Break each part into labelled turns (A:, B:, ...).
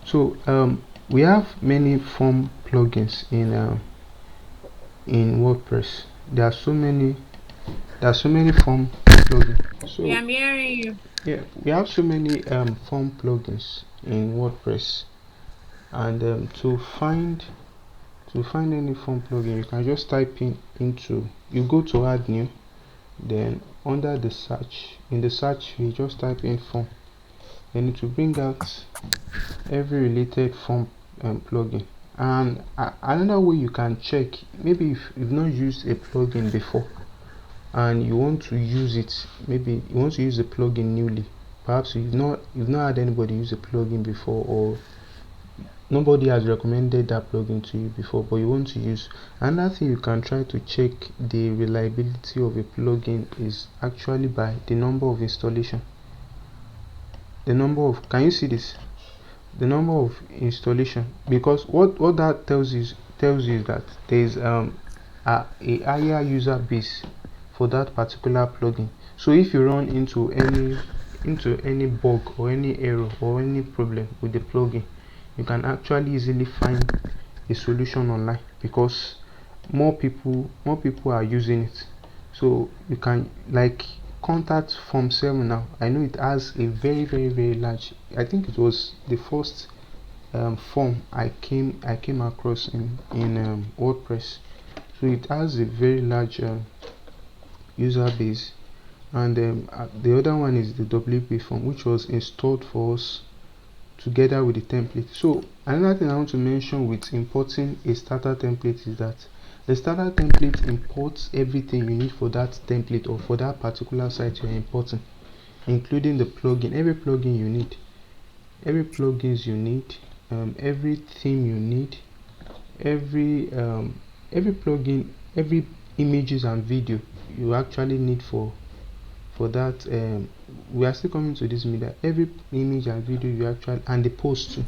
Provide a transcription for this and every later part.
A: So we have many form plugins in WordPress. There are so many form plugins. So
B: Yeah, I'm hearing you.
A: yeah, we have so many form plugins in WordPress, and to find any form plugin, you can just type into, you go to add new, then under the search, in the search you just type in form, then it will bring out every related form plugin. And another way you can check, maybe if you've not used a plugin before and you want to use it, maybe you want to use the plugin newly, perhaps you've not had anybody use a plugin before, or nobody has recommended that plugin to you before, but you want to use. Another thing you can try to check the reliability of a plugin is actually by the number of installation. The number of, can you see this? The number of installation, because what that tells you is that there is a higher user base for that particular plugin. So if you run into any bug or any error or any problem with the plugin, you can actually easily find a solution online, because more people are using it. So you can, like, contact form 7 now, I know it has a very large, I think it was the first form I came across in WordPress. So it has a very large user base. And the other one is the WP form, which was installed for us together with the template. So another thing I want to mention with importing a starter template is that the starter template imports everything you need for that template or for that particular site you're importing, including the plugin, every plugin you need, every plugins you need, every theme you need, every plugin, every images and video you actually need for that. We are still coming to this media, every image and video you actually, and the post too,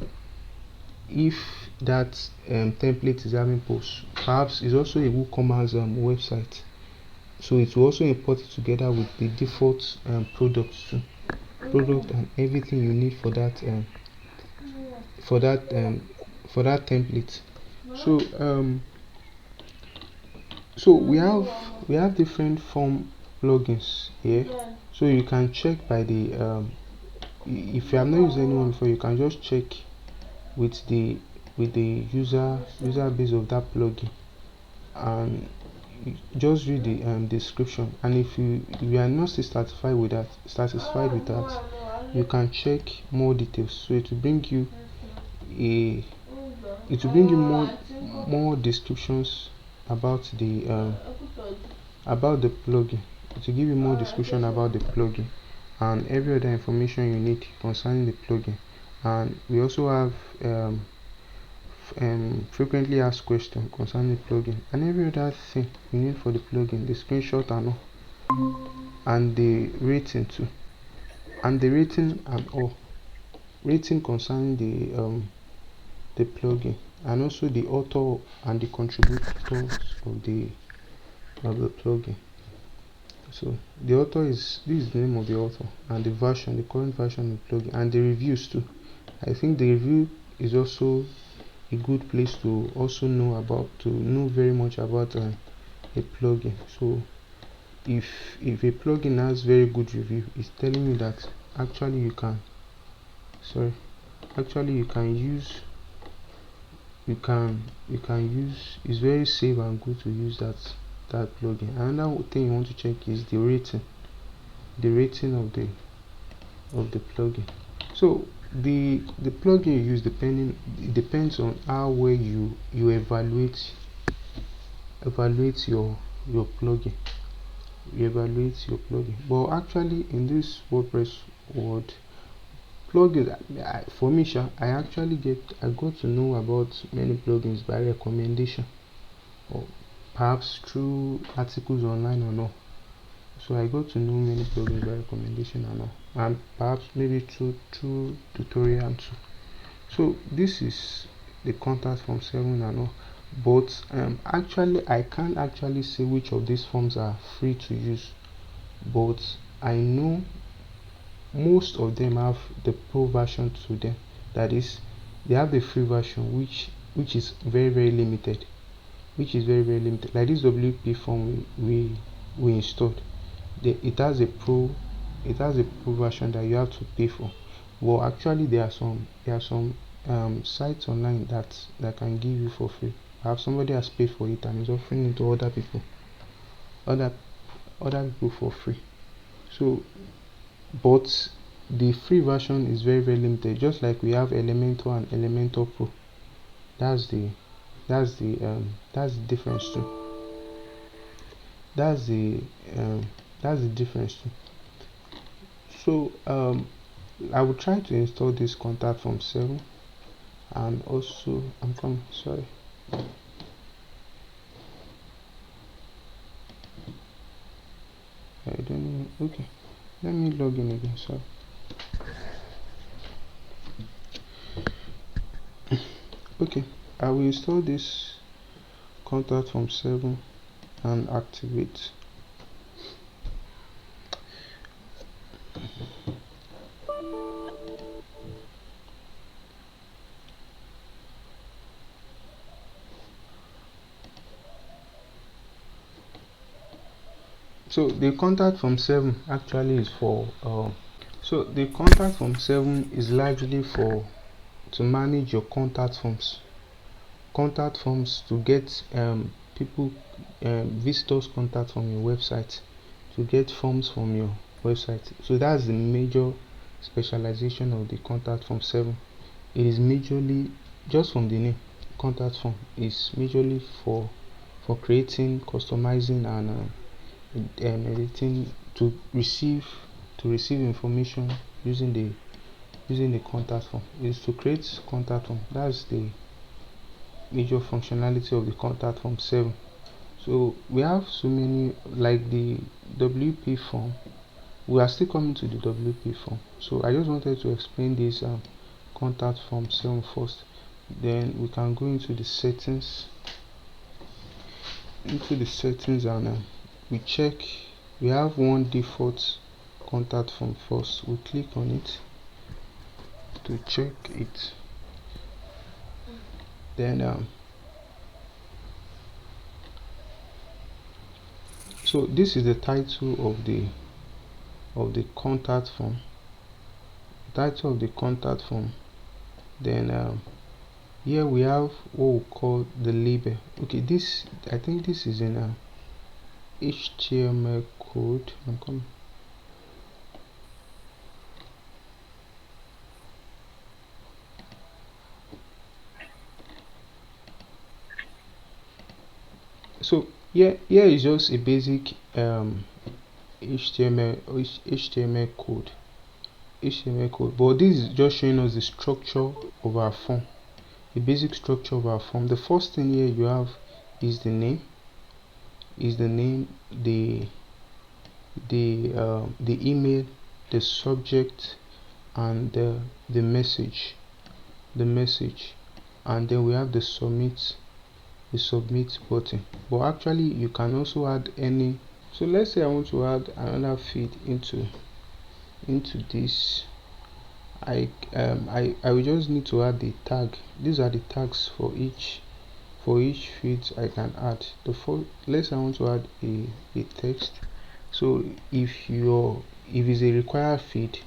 A: if that template is having posts, perhaps is also a WooCommerce website, so it will also import it together with the default products too, product and everything you need for that for that um, for that template. So we have different form plugins here. So you can check by the if you have not used anyone before, you can just check with the user base of that plugin, and just read the description. And if you are not still satisfied with that, you can check more details. So a it will bring you more descriptions about the plugin. It will give you more description about the plugin and every other information you need concerning the plugin. And we also have frequently asked questions concerning the plugin and every other thing you need for the plugin, the screenshot and all, and the rating too, and the rating and all, rating concerning the plugin, and also the author and the contributors of the plugin. So the author is, this is the name of the author, and the version, the current version of the plugin, and the reviews too. I think the review is also a good place to also know very much about a plugin. So if a plugin has very good review, it's telling you that actually you can sorry actually you can use, it's very safe and good to use that plugin. Another thing you want to check is the rating of the plugin. So the plugin you use, it depends on how well you evaluate your plugin. You evaluate your plugin. But actually in this WordPress world, plugins, for me I got to know about many plugins by recommendation, or perhaps through articles online or not. So I got to know many plugins by recommendation and all, and perhaps maybe through tutorial too. So this is the contact from 7 and all. But actually I can't actually say which of these forms are free to use, but I know most of them have the pro version to them. That is, they have the free version which is very limited, like this WP form we installed. It has a pro version that you have to pay for. Well, actually there are some sites online that can give you for free. I have somebody has paid for it and is offering it to other people for free. So but the free version is very limited, just like we have Elementor and Elementor Pro. That's the difference too. That's the difference too. So I will try to install this contact form 7, and also sorry. I don't know. Okay, let me log in again. Sorry. Okay, I will install this contact form 7 and activate. So the contact form 7 actually is for so the contact form 7 is largely for to manage your contact forms to get people visitors contact from your website, to get forms from your website. So that's the major specialization of the contact form 7. It is majorly, just from the name, contact form is majorly for creating, customizing, and editing to receive information using the contact form. Is to create contact form. That's the major functionality of the contact form 7. So we have so many, like the WP form. We are still coming to the WP form. So I just wanted to explain this contact form 7 first. Then we can go into the settings. And we check. We have one default contact form first. We click on it to check it. Then so this is the title of the contact form. Then here we have what we call the label. Okay, this, I think this is in a HTML code. So here is just a basic HTML code. But this is just showing us the structure of our form, the basic structure of our form. The first thing here you have is the name, the email, the subject, and the message, and then we have the submit button. But actually you can also add any. So let's say I want to add another feed into this. I will just need to add the tag. These are the tags for each feed I can add. Let's say I want to add a text. So if it's a required feed,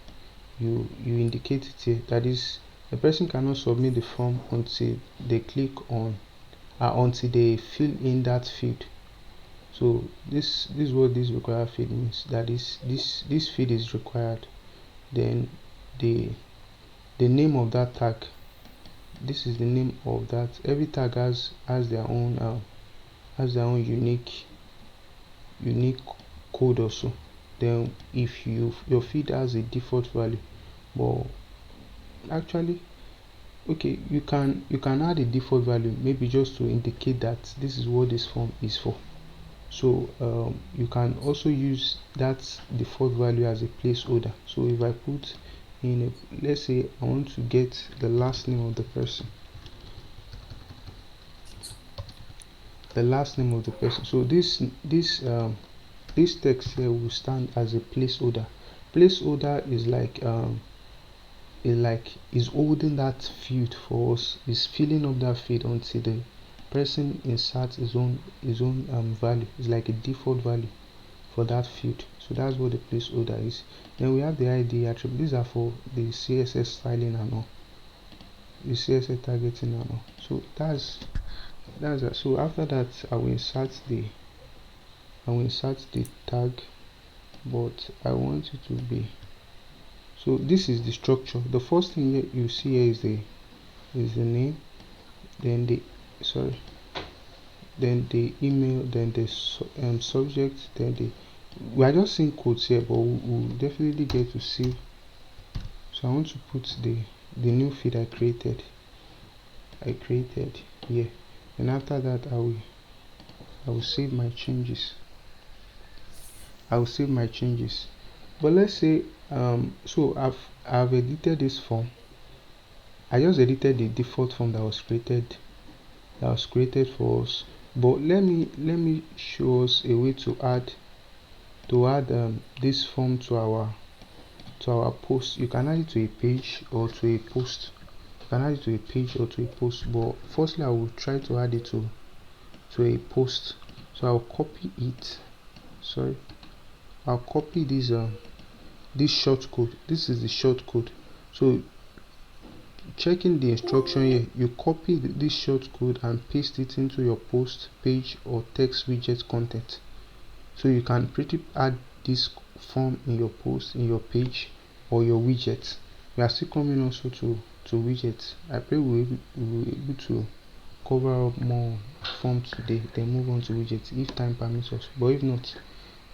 A: you indicate it here. That is, the person cannot submit the form until they click on until they fill in that field. So this is what this required field means. That is, this field is required. Then the name of that tag. This is the name of that. Every tag has their own unique code also. Then if your feed has a default value, but actually, okay, you can add a default value, maybe just to indicate that this is what this form is for. So you can also use that default value as a placeholder. So if I put in let's say I want to get the last name of the person, so this text here will stand as a placeholder. Placeholder is like is holding that field for us, is filling up that field until the person inserts his own value. It's like a default value for that field. So that's what the placeholder is. Then we have the ID attribute. These are for the CSS styling and all, the CSS targeting and all. So that's that. So after that, I will insert the tag, but I want it to be, so this is the structure. The first thing that you see here is the name, then the email, then the subject, then the, we are just seeing codes here, but we'll definitely get to see. So I want to put the new feed I created here, and after that I will save my changes. But let's say so I've edited this form. I just edited the default form that was created for us. But let me show us a way to add this form to our post. You can add it to a page or to a post. But firstly I will try to add it to a post. So I'll copy it. I'll copy this short code. This is the short code. So checking the instruction here, you copy this short code and paste it into your post, page, or text widget content. So you can add this form in your post, in your page, or your widget. We are still coming also to widgets. I pray we'll be able to cover up more forms today, then move on to widgets if time permits us. But if not,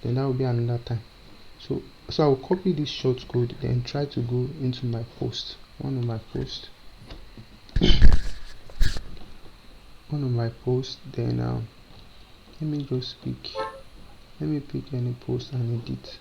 A: then that will be another time. So I'll copy this short code, then try to go into my post, one of my posts, then let me pick any post and edit.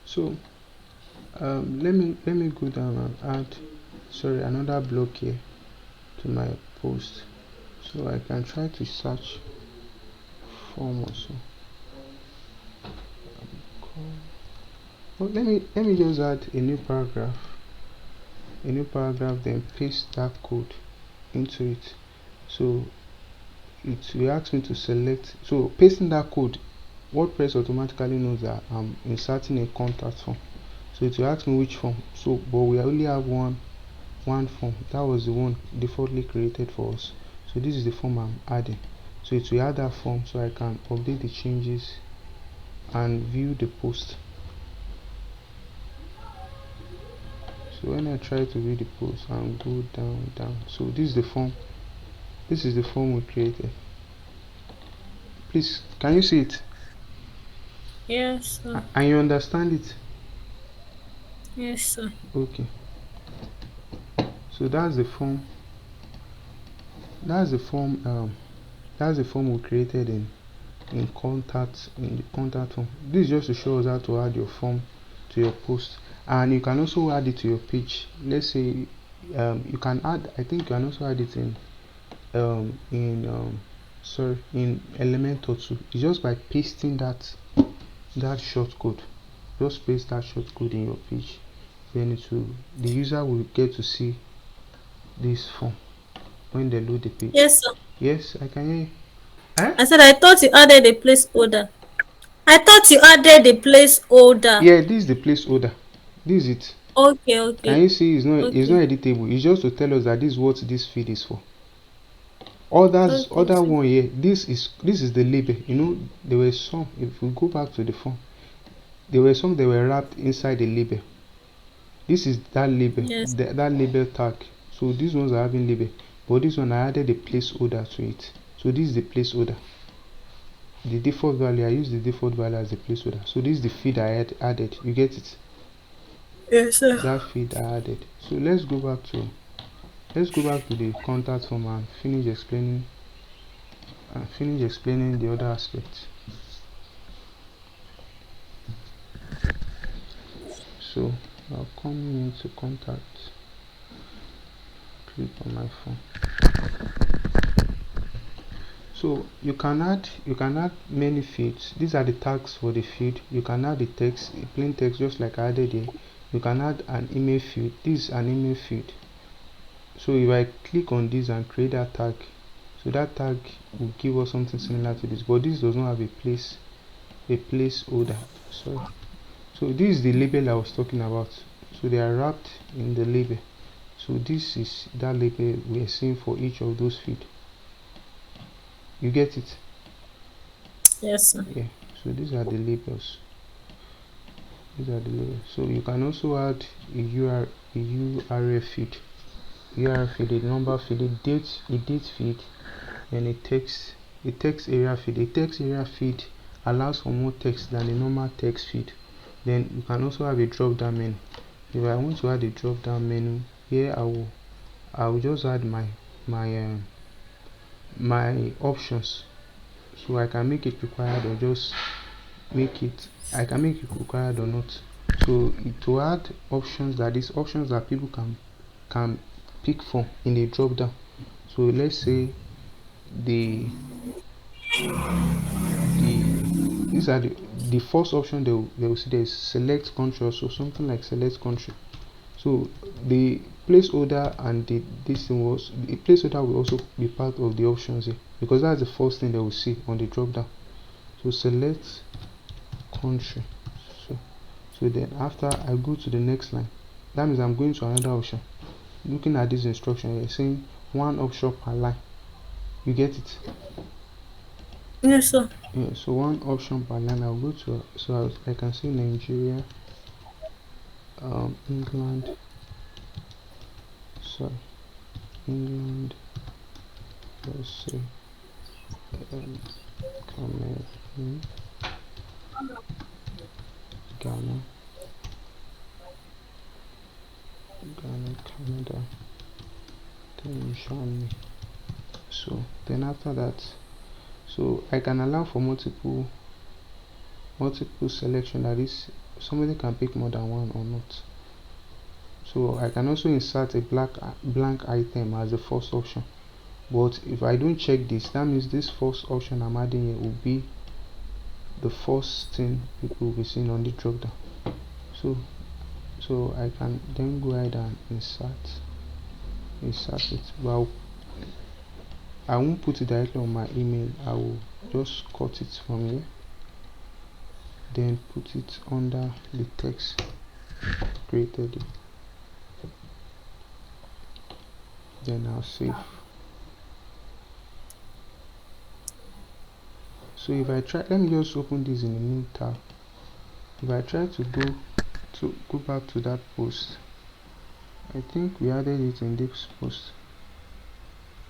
A: So let me go down and add another block here to my post, so I can try to search form also. Well, let me just add a new paragraph, then paste that code into it. So it will ask me to select. So pasting that code, WordPress automatically knows that I'm inserting a contact form. So it will ask me which form. So but we only have one form. That was the one defaultly created for us. So this is the form I'm adding. So it will add that form so I can update the changes and view the post. So when I try to view the post and go down, so this is the form. This is the form we created. Please, can you see it?
B: Yes, sir.
A: And you understand it?
B: Yes, sir.
A: Okay. So that's the form. That's the form we created in the contact form. This is just to show us how to add your form to your post, and you can also add it to your page. Let's say you can add. I think you can also add it in Elementor too. It's just by pasting that short code. Just paste that short code in your page, then the user will get to see this form when they load the page.
B: Yes, sir.
A: Yes, I can hear you.
B: I said I thought you added a placeholder.
A: Yeah, this is the placeholder. This is it. Can
B: Okay.
A: you see it's not
B: Okay.
A: editable? It's just to tell us that this is what this feed is for. Other one here, this is the label. You know, there were some, if we go back to the form, there were some that were wrapped inside the label. This is that label,
B: Yes.
A: that label tag. So these ones are having label. but this one I added a placeholder to it. So this is the placeholder. The default value, I use the default value as a placeholder. So this is the feed I had added. You get it?
B: Yes, sir.
A: That feed I added. So let's go back to the contact form and finish explaining the other aspects. So I'll come into contact, click on my phone. So you can add many fields. These are the tags for the field. You can add the text, plain text, just like I added here. You can add an email field. This is an email field. So if I click on this and create that tag, so that tag will give us something similar to this, but this does not have a placeholder. Sorry. So this is the label I was talking about. So they are wrapped in the label. So this is that label we are seeing for each of those fields. You get it?
B: Yes, sir.
A: Yeah. So these are the labels. So you can also add a URL feed. URL feed, a number feed, a date feed, and a text area feed. A text area feed allows for more text than a normal text feed. Then you can also have a drop down menu. If I want to add a drop down menu, here I will just add my options. So I can make it required or just I can make it required or not. So to add options, that is options that people can pick from in a drop down. So let's say these are the first option they will see there is select country, so something like select country. So the placeholder and the placeholder will also be part of the options here, because that's the first thing they will see on the drop down. So select country. So then after I go to the next line, that means I'm going to another option. Looking at this instruction, you're saying one option per line. You get it?
B: Yes, sir.
A: Yeah, so one option per line. I'll go to, so I can see Nigeria, England, England, let's see, Cameroon, Ghana, Canada, then Germany. So then after that, so I can allow for multiple selection, that is somebody can pick more than one or not. So I can also insert a blank item as the first option, but if I don't check this, that means this first option I'm adding here will be the first thing people will be seeing on the drop down. So I can then go ahead and insert it. Well, I won't put it directly on my email. I will just cut it from here, then put it under the text created, then I'll save. So if I try, let me just open this in a new tab. If I try to go back to that post, I think we added it in this post.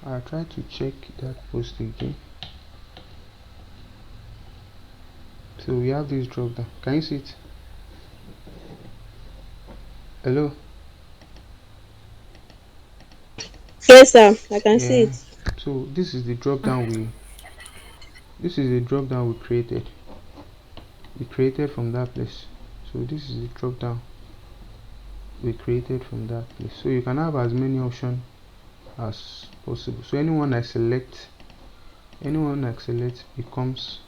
A: I'll try to check that post again. So we have this drop down. Can you see it? Hello?
C: Yes, sir. I can see it.
A: So this is the drop down we created. We created from that place. So this is the drop down we created from that place. So you can have as many options as possible. So anyone I select becomes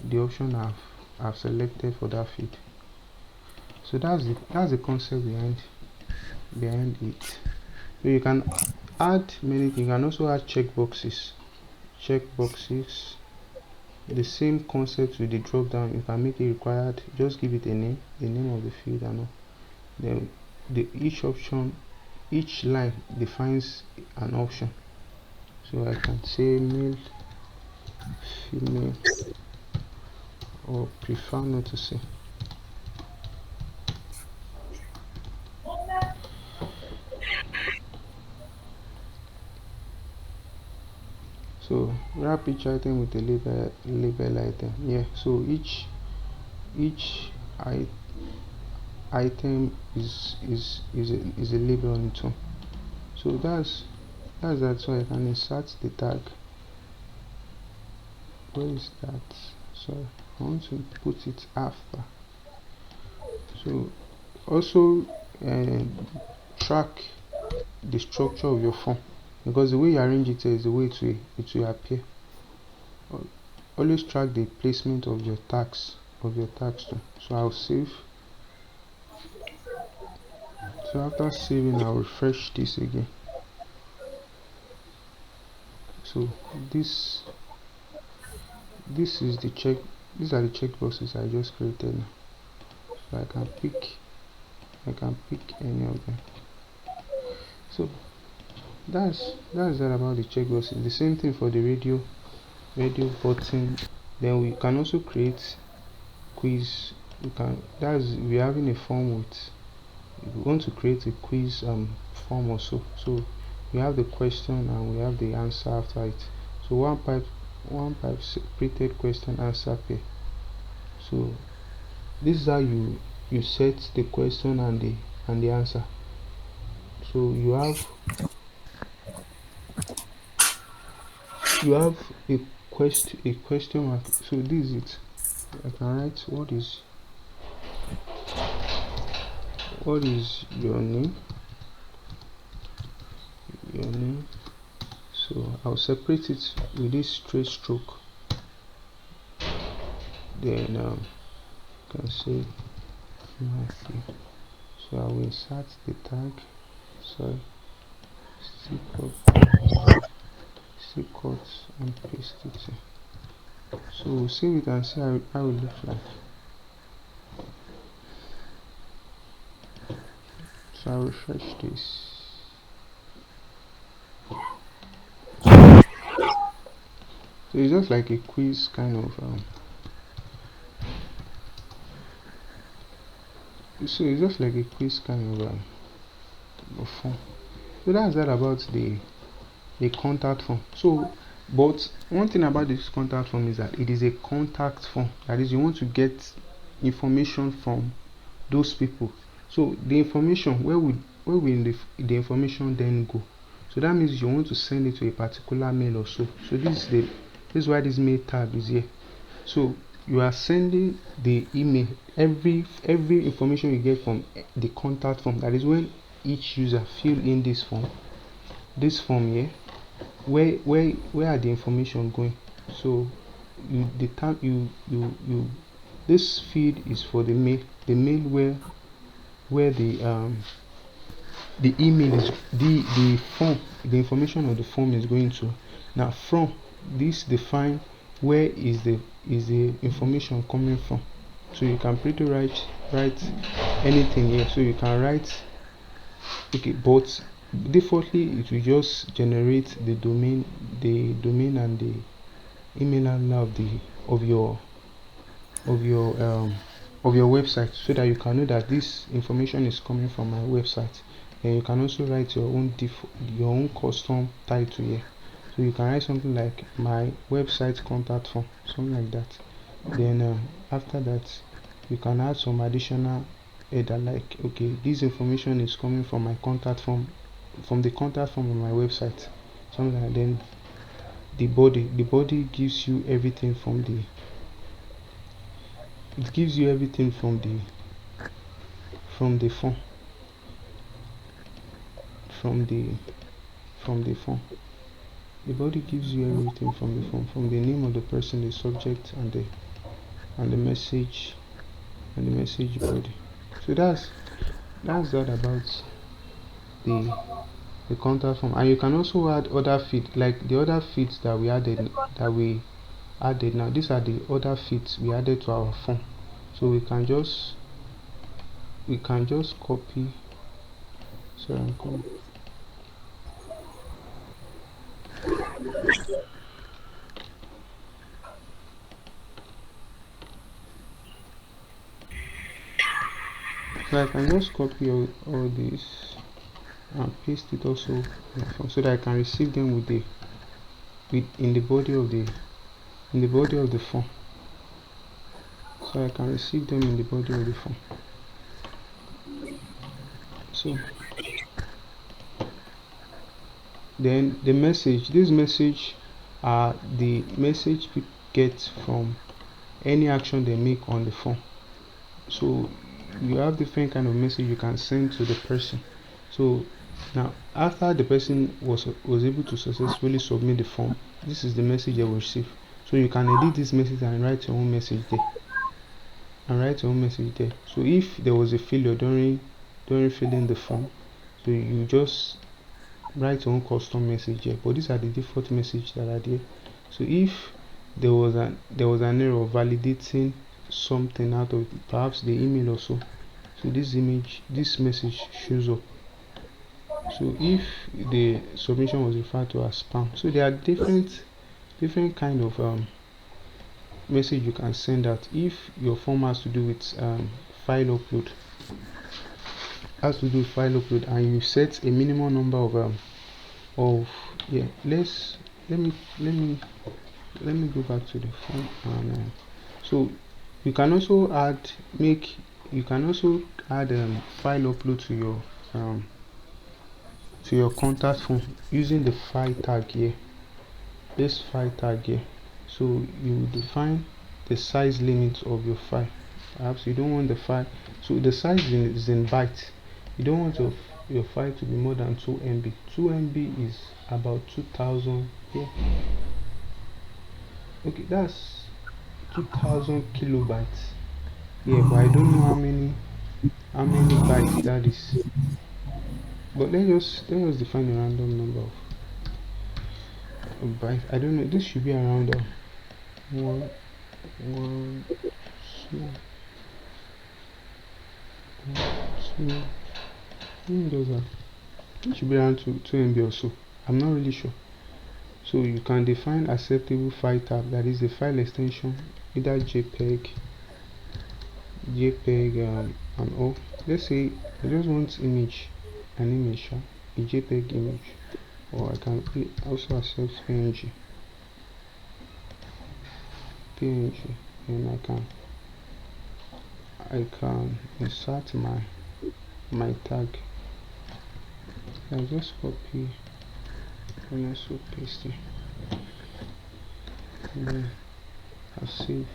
A: the option I've selected for that feed. So that's the concept behind it. So you can add many things. You can also add checkboxes. The same concept with the drop down. You can make it required. Just give it a name, the name of the field, and all. Then each line defines an option. So I can say male, female, or prefer not to say. So wrap each item with a label item. Yeah, so each item is a label on its own. So that's that. So I can insert the tag. Where is that? So I want to put it after. So also track the structure of your form, because the way you arrange it is the way it will appear. Always track the placement of your tags too. So I'll save. So after saving, I'll refresh this again. So these are the checkboxes I just created now. So I can pick any of them. So that's that about the checkboxes. The same thing for the radio button. Then we can also create quiz. We're having a form with, we want to create a quiz form also. So we have the question and we have the answer after it. So one pipe separated question answer pair. So this is how you set the question and the answer. So you have a question mark. So this is it. I can write what is your name. So I'll separate it with this straight stroke. Then you can say Matthew. So I will insert the tag. Sorry, stick cut and paste it. So we'll save it and see how it looks like. So I'll refresh this. So it's just like a quiz kind of so it's just like a quiz kind of form. So that's that about the contact form. So but one thing about this contact form is that it is a contact form. That is, you want to get information from those people. So the information, where will the information then go? So that means you want to send it to a particular mail or so. So this is why this mail tab is here. So you are sending the email, every information you get from the contact form. That is when each user fill in this form here. Where are the information going? So this feed is for the mail where the email is the form, the information of the form is going to. Now from this define where is the information coming from. So you can pretty write anything here. So you can write, okay, but defaultly it will just generate the domain and the email handler of your website, so that you can know that this information is coming from my website. And you can also write your own custom title here. So you can write something like my website contact form, something like that. Then after that, you can add some additional header like, okay, this information is coming from my contact form, from the contact form on my website, something like that. Then the body gives you everything from the form, from the form. The body gives you everything from the form, from the name of the person, the subject, and the message body. So that's that about the contact form. And you can also add other feeds, like the other feeds that we added now. These are the other feeds we added to our form. So we can just copy. So I'm coming. So I can just copy all this and paste it also in the form, so that I can receive them with in the body of the form. So I can receive them in the body of the form. So then the message, this message are the message people get from any action they make on the form. So you have different kind of message you can send to the person. So now after the person was able to successfully submit the form, this is the message they will receive. So you can edit this message and write your own message there. So if there was a failure during filling the form, so you just write your own custom message here. But these are the default message that are there. So if there was an error validating something out of perhaps the email or so this message shows up. So if the submission was referred to as spam, so there are different kind of message you can send out. If your form has to do with file upload, and you set a minimum number of yeah, let me go back to the form. And so you can also add file upload to your contact form using the file tag here. This file tag here. So you define the size limit of your file. Perhaps you don't want the file, so the size is in bytes. You don't want your file to be more than 2 MB. 2 MB is about 2000. Yeah. Okay, that's 2000 kilobytes. Yeah, but I don't know how many bytes that is. But let's just define a random number of bytes. I don't know. This should be around 1, 2. It should be around 2 MB or so. I'm not really sure. So you can define acceptable file type, that is the file extension, either JPEG, and all. Let's say I just want an image, a JPEG image, or I can also accept PNG, and I can insert my tag. I just copy and also paste it, and then I'll save.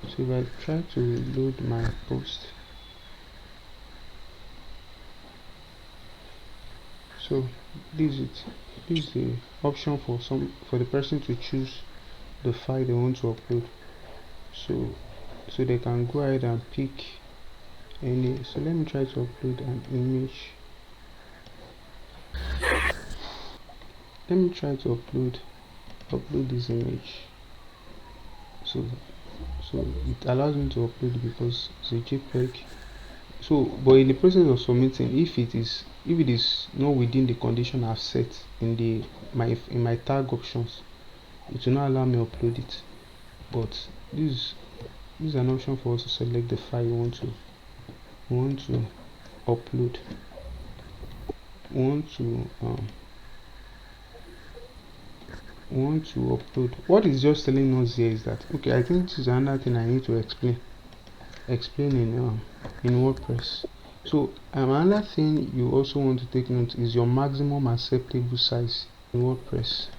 A: So if I try to load my post, so this is the option for the person to choose the file they want to upload. So they can go ahead and pick any. So let me try to upload an image. Let me try to upload this image. So it allows me to upload because it's a JPEG. So but in the process of submitting, if it is not within the condition I've set in my tag options, it will not allow me to upload it. But this is an option for us to select the file we want to upload. What is just telling us here is that, okay, I think this is another thing I need to explain in WordPress. So another thing you also want to take note is your maximum acceptable size in WordPress.